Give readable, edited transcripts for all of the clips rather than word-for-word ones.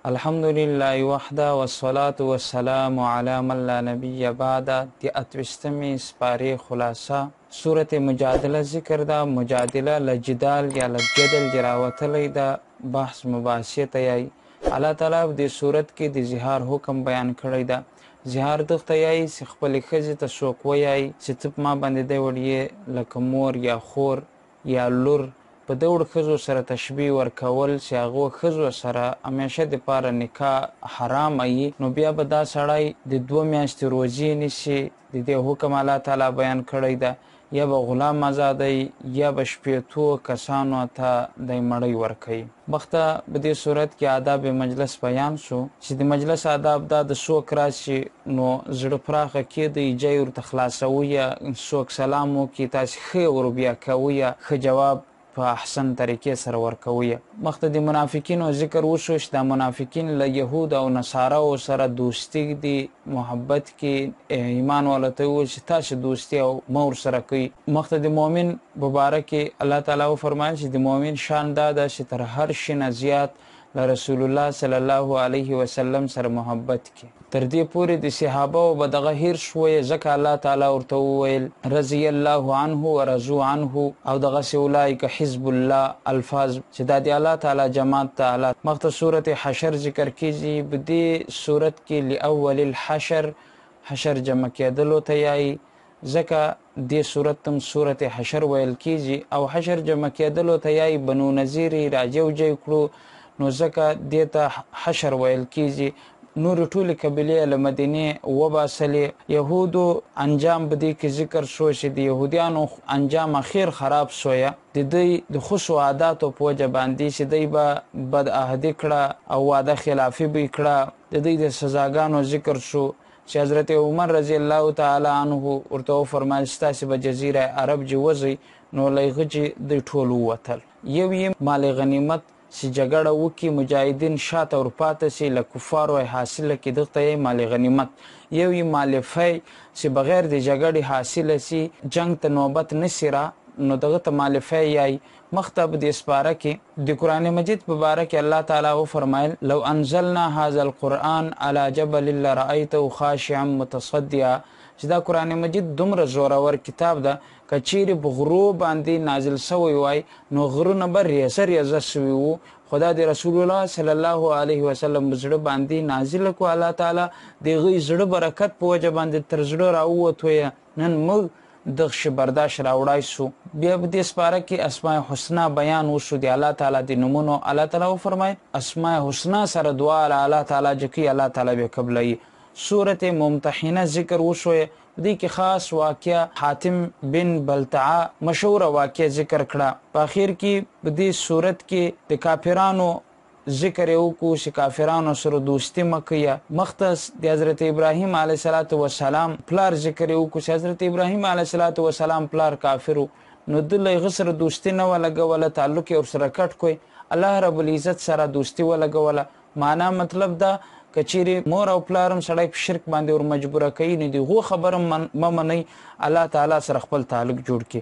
الحمد لله وحده والصلاة والسلام على من لا نبي بعد. دی اتوستمی سپاری خلاصه سورة مجادله ذکر ده. مجادله لجدال یا لجدل جراوتلی ده، بحث مباحثه یای. الله تعالی دی صورت کې د زهار حکم بیان کړی ده. زهار دغته یای چې خپلې ښځې ته څوک ویایي چې ته په ما باندې دی وړې لکه مور یا خور یا لور، په دې وړ ښځو سره تشبیه ورکول چې هغو ښځو سره همیشه دپاره نکاح حرامه وي، نو بیا به دا سړی د 2 میاشتې روزې نیسي. د دې حکم الله تعالی بیان کړی ده. یا به غلام آزادوي یا به شپېتو کسانو ته دی مړی ورکوي. مخته په دې صورت کې آداب مجلس بیان شو چې د مجلس آداب دا د څوک راشي نو زړه پراخه کېدی جای ورته خلاصوي، یا څوک سلام وکړي تاسې ښه ور بیا کوئ یا ښه جواب په احسن طریقې سره ورکوي. مخته د منافقینو ذکر وشو چې دا منافقین له یهود او نصاراو سره دوستی دي، محبت کې ایمان ولته وویل چې تاسې دوستی او مه ورسره کوي. مخته د مؤمن مبارک الله تعالی وفرمایل چې د مؤمن شان دا ده چې تر هر شي نه زیات له رسول الله صلی الله علیه وسلم سره محبت کې. تر دې پورې د صحابه به دغه هیر شوی، ځکه الله تعالی ورته وویل رضی الله عنه ورضوا عنه، او دغسې اولئک حزب الله الفاظ چې دا د الله تعالی جماعت ته. مخته صورت حشر ذکر کیږي. په دې صورت کې لاول الحشر، حشر جمع کېدلو ته یایي، ځکه دې صورت تم صورت حشر ویل کیږي، او حشر جمع کېدلو ته یایي بنو نذیر راجوجی کړو، نو ځکه دې ته حشر ویل کیږي. نور ټولې قبیلې له مدینې وباسلې. یهودو انجام په دې کې ذکر شو چې د یهودیانو انجام اخیر خراب شویه د دوی د خصو عاداتو په وجه باندې چې دوی به بد عهدي کړه او واده خلافي به یې کړه. د دوی د سزاګانو ذکر شو چې حضرت عمر رضی الله تعالی عنه ورته وفرمایل ستاسې به جزیره عرب چې وځئ، نو له هغه چې دوی ټول ووتل. یو یې مال غنیمت چې جګړه وکړي مجاهدین شاته ورپاته سي له کفارو حاصله کړي، دغته یې مال غنیمت. یو یې مال فی چې بغیر د جګړې حاصله سي، جنگ ته نوبت نسي را، نو دغه ته مال فی یای. مخته په دې سپاره کې د قرآن مجید په باره کې الله تعالی وفرمایل لو انزلنا هذا القرآن على جبل لرأیته خاشعا متصدعا، چې دا قرآن مجید دومره زورور کتاب ده که چیرې په غرو باندې نازل سوی وای نو غرونه به ریزه ریزه سوي وو. خدا د رسول الله صلی الله علیه وسلم زړه باندې نازل کو الله تعالی د هغوی زړه برکت په وجه باندې تر زړه راووتویه. نن موږ دغه شی برداشت راوړای سو. بیا په دې سپاره کې اسماء حسنا بیان وشو د الله تعالی د نومونو. الله تعالی وفرمایل اسماء حسنا سره دعا الله تعالی جکي الله تعالی به قبلوي. سورت ممتحنه ذکر وشوی. دې کې خاص واقعه حاتم بن بلتعه مشهور واقعه ذکر کړه. په اخر کې په دې صورت کې د کافرانو ذکر یو کو چې کافرانو سره دوستی مکیه. مختص د حضرت ابراهیم علیه السلام پلار ذکر یو کو چې حضرت ابراهیم علیه السلام پلار کافرو، نو د له سره دوستی نه ولګوله، تعلق یې ورسره کټ کوي. الله رب العزت سره دوستی ولګوله. معنا مطلب دا که چیرې مور او پلارم سړی په شرک باندې ور مجبوره کوي، نو د هغو خبره مه منئ، الله تعالی سره خپل تعلق جوړ کړي.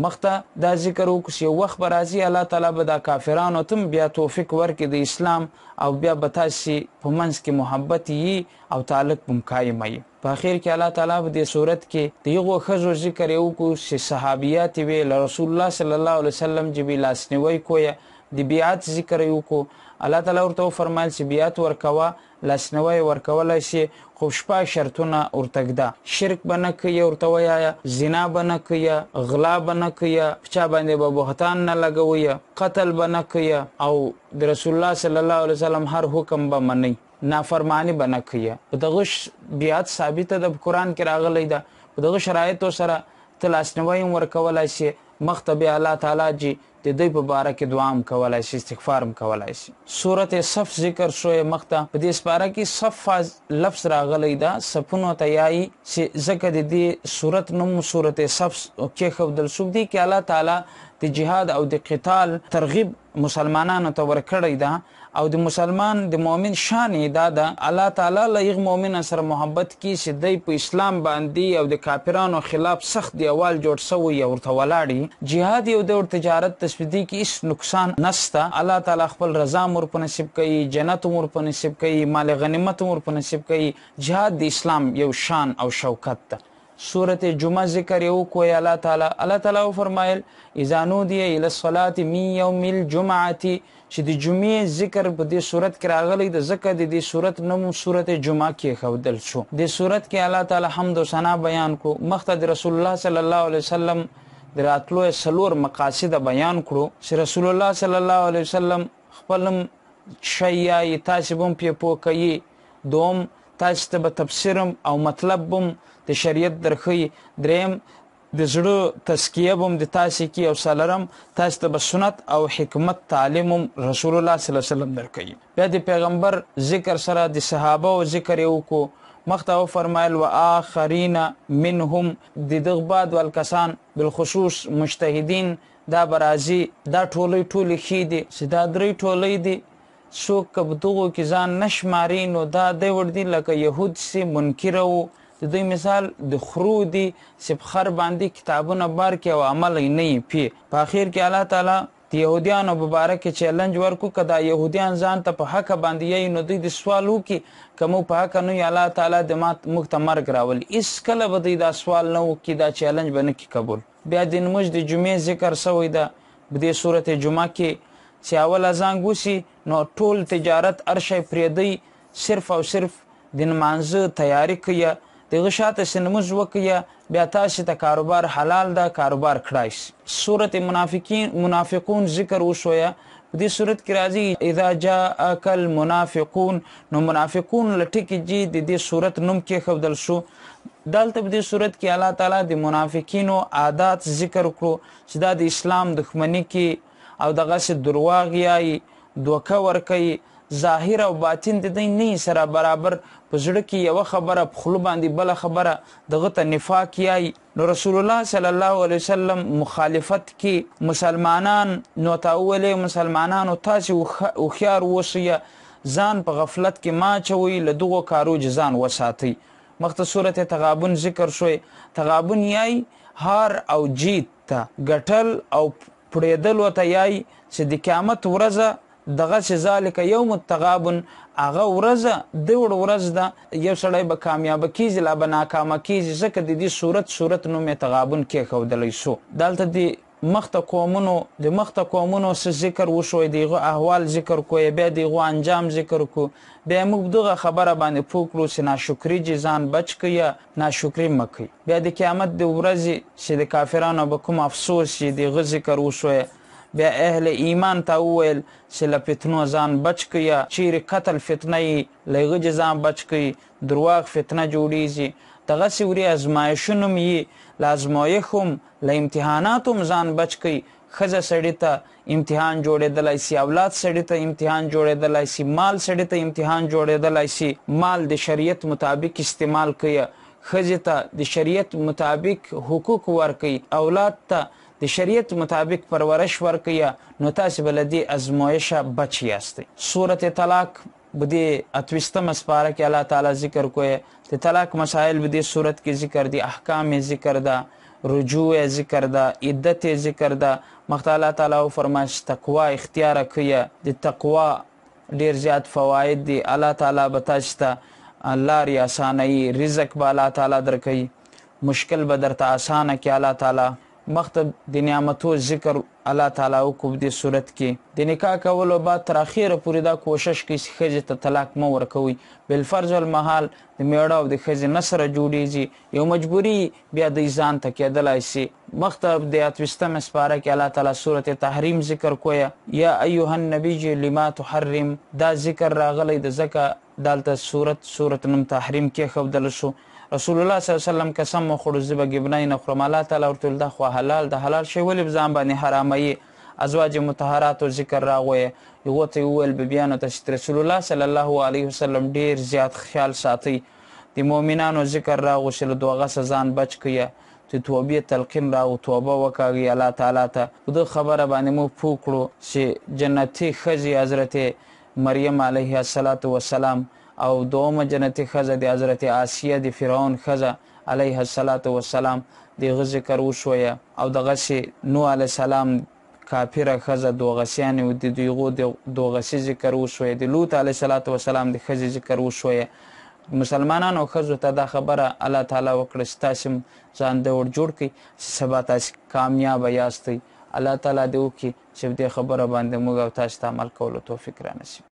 مخته دا ذکر وکړو چې یو وخت به راځي الله تعالی به دا کافرانو ته بیا توفیق ورکړي د اسلام، او بیا به تاسې په منځ کې محبت یي او تعلق به قایم وي. په اخر کې الله تعالی په دې صورت کې د هغو ښځو ذکر یې وکړو چې صحابیات وې له رسول الله صلی الله علیه وسلم چې به لاسنیوی کویه. د بیعت ذکر یې وکړو. الله تعالی ورته وفرمایل چې بیعت ورکوه، لاسنیوی ورکولی شي، خو 6 شرطونه ورته ږده. شرک به نه کوي ورته ویایه، زنا به نه کوي، غلا به نه کوي، په چا باندې به بهتان نه لګوي، قتل به نه کوي، او د رسول الله صلی الله علیه وسلم هر حکم به منئ، نافرمانی به نه کوي. په دغه بیعت ثابته ده، په قرآن کې راغلی ده. په دغه شرایطو سره ته لاسنیوی هم ورکولی شي. مخته بیا الله تعالی چې د دوی په باره کې دعا هم کولی شي، استغفار هم کولی شي. صورت صف ذکر شوی. مخته په دې سپاره کې صف لفظ راغلی ده، صفونو ته یایي چې ځکه د دې صورت نوم صورت صف کېښودل شو. دې کې الله تعالی د جهاد او د قتال ترغیب مسلمانانو ته ورکړی ده، او د مسلمان د مؤمن شان دا ده الله تعالی له یغ مؤمن سره محبت کی چې دی په اسلام باندې او د کافرانو خلاف سخت دیوال جوړ سوی او ورته ولاړی. جهاد یو د تجارت سپدي کې هیڅ نقصان نشته. الله تعالی خپل رضا مور په نصیب کوي، جنت مور په نصیب کوي، مال غنیمت مور په نصیب کوي. جهاد د اسلام یو شان او شوکت ده. سورت جمعه ذکر یو کوی الله تعالی فرمایل اذا نودي الى الصلاه من يوم الجمعه، چې د جمعې ذکر په دې صورت کې راغلی د ذکر د دې صورت نوم صورت جمعه کې خودل شو. د صورت کې الله تعالی حمد او ثنا بیان کو، مخته د رسول الله صلی الله علیه وسلم د راتلو سلور مقاصد بیان کړو چې رسول الله صلی الله علیه وسلم خپل شیای تاسو بم په پوکي، دوم تاسو ته تفسیرم او مطلب بم د شریعت درخی، دریم د زړه تزکیه بم د تاسو کې، او سلرم تاسو ته سنت او حکمت تعلیم رسول الله صلی الله علیه وسلم درکې. بیا د پیغمبر ذکر سره د صحابه او ذکر یو کو، مخته فرمایل واخرین منهم د دغباد والکسان بالخصوص مجتهدین دا برازي دا ټولی خېدي چې دا درې ټولی دي څوک کبدغو کې ځان نشماري نو دا د ور دي لکه يهود سي منکر وو. د دوی مثال د خرو دي چې په خر باندې کتابونه بار کې او عمل نه پی. په اخر کې الله تعالی د يهوديانو مبارک چیلنج ورکو کدا يهوديان ځان ته په حق باندې یې نو دوی د سوال وکي کوم په حق نه الله تعالی د مختمر راول اس کله به دا سوال نه وکي دا چیلنج بنه کی قبول. بیا د نماز د جمعې ذکر سوی دا د سورته جمعه کې چې اول اذان ګوسی نو ټول تجارت ارشي پریدي صرف او صرف د نماز تیاری کوي، دغه شاته سنموز وکیا، بیا تاسو ته کاروبار حلال ده کاروبار کړای. سورته منافقون ذکر وشویا. په دې صورت کې راځي اذا جاءك المنافقون، نو منافقون لټکی جی د دې صورت نوم کې خودل شو. دلته په دې صورت کې الله تعالی د منافقینو عادت ذکر کړو چې دا د اسلام دښمنی کې او دغه سي درواغ یای دوکه ور کوي، ظاهر او باطن د دې نه سره برابر، په زړه کې یو خبره په خلو باندې بل خبره دغه ته نفاق یای. نو رسول الله صلی الله علیه وسلم مخالفت کې مسلمانان نو تاول مسلمانانو تاسو او خيار وصیه ځان په غفلت کې ما چوي له دغه کارو ځان وساتي. مخته سورته تغابن ذکر شوی. تغابن یای هار او جیت ته ګټل او پړېدل وته یای چې د قیامت ورځ دغه ذالک یوم التغابن هغه ورځ د ورځ ده یو سړی به کامیاب کیږي لا به ناکام کیږي. ځکه د دې صورت نوم تغابن کې خودلی شو. دلته د مخته قومونو څه ذکر وشوی، دغه احوال ذکر کوی، بیا دغه انجام ذکر کو. بیا موږ دغه خبره باندې پوکړو چې ناشکری ځان بچ کیا، ناشکری مکي. بیا د قیامت د ورځې چې د کافرانو به کوم افسوس شي دغه ذکر وشوی. بیا اهل ایمان ته وویل چې له فتنو ځان بچ کیا، چیرې قتل فتنه یې لغه ځان بچ کی، درواغ فتنه جوړیږي، دغه سوري ازمایښونه می لازمایخم له امتحاناتم ځان بچ کی. خزه سړی ته امتحان جوړېدلای شي، اولاد سړی ته امتحان جوړېدلای شي، مال سړی ته امتحان جوړېدلای شي. مال د شریعت مطابق استعمال کړئ، خزه ته د شریعت مطابق حقوق ورکړئ، اولاد ته د شریعت مطابق پرورش ورکیا، نو تاسو بلدی ازمایش بچ یاست. سورته طلاق بده اتوستم اسپاره کې الله تعالی ذکر کوی. د طلاق مسائل بده صورت کې ذکر دي، احکام ذکر ده، رجوع ذکر ده، عدت ذکر ده. مخته الله تعالی فرمایش تقوا اختیار کړئ. د تقوا ډیر زیات فواید دي. الله تعالی به تاسو ته الله ری اسانه رزق به الله تعالی درکړي، مشکل به درته اسانه کې الله تعالی. مخته د نعمتو ذکر الله تعالی کو د صورت کې د نکاح کولو بعد تر اخیره پورې دا کوشش کوي چې خځه ته طلاق مو ورکوي. بل فرض المحال د میړه او د خځې نسره جوړیږي، یو مجبوری بیا د ځان ته کېدلای شي. مخته د اتوستم اسپاره کې الله تعالی سورته تحریم ذکر کوی. یا ایها النبی لما تحرم، دا ذکر راغلی د زکه دالته سورته نوم تحریم کې خودل شو. رسول الله صلی الله علیه وسلم قسم مخړو زبه گبنای نه خرم، الله تعالی ورته د خو حلال د حلال شی ولې ځان باندې حرامي. ازواج مطهرات او ذکر راغوي. یو ته ویل بیان ته رسول الله صلی الله علیه وسلم ډیر زیات خیال ساتي. د مؤمنانو ذکر راغو شل دوغه ځان بچ کیا، ته توبه تلقین راو توبه وکړي الله تعالی ته. د خبره باندې مو پوکړو چې جنتی خزي حضرت مریم علیه السلام او دومه جنتی خزه د حضرت آسیه د فرعون خزه علیه السلام د ذکر وشویا. او دغه شی نوح علیه السلام کافره ښځه دوغسیانې و د دویغو د دوغسي ذکر وشوی د لوط علیه صلات وسلام د ښځې ذکر وشوی مسلمانانو او ښځو ته دا خبره الله تعالی وکړه چې تاسې هم ځان دوړ جوړ کړئ چې سبا تاسې کامیابه یاستئ الله تعالی دې وکړي چې په دې خبره باندې موږ او تاسو ته عمل کولو توفیق رانصیب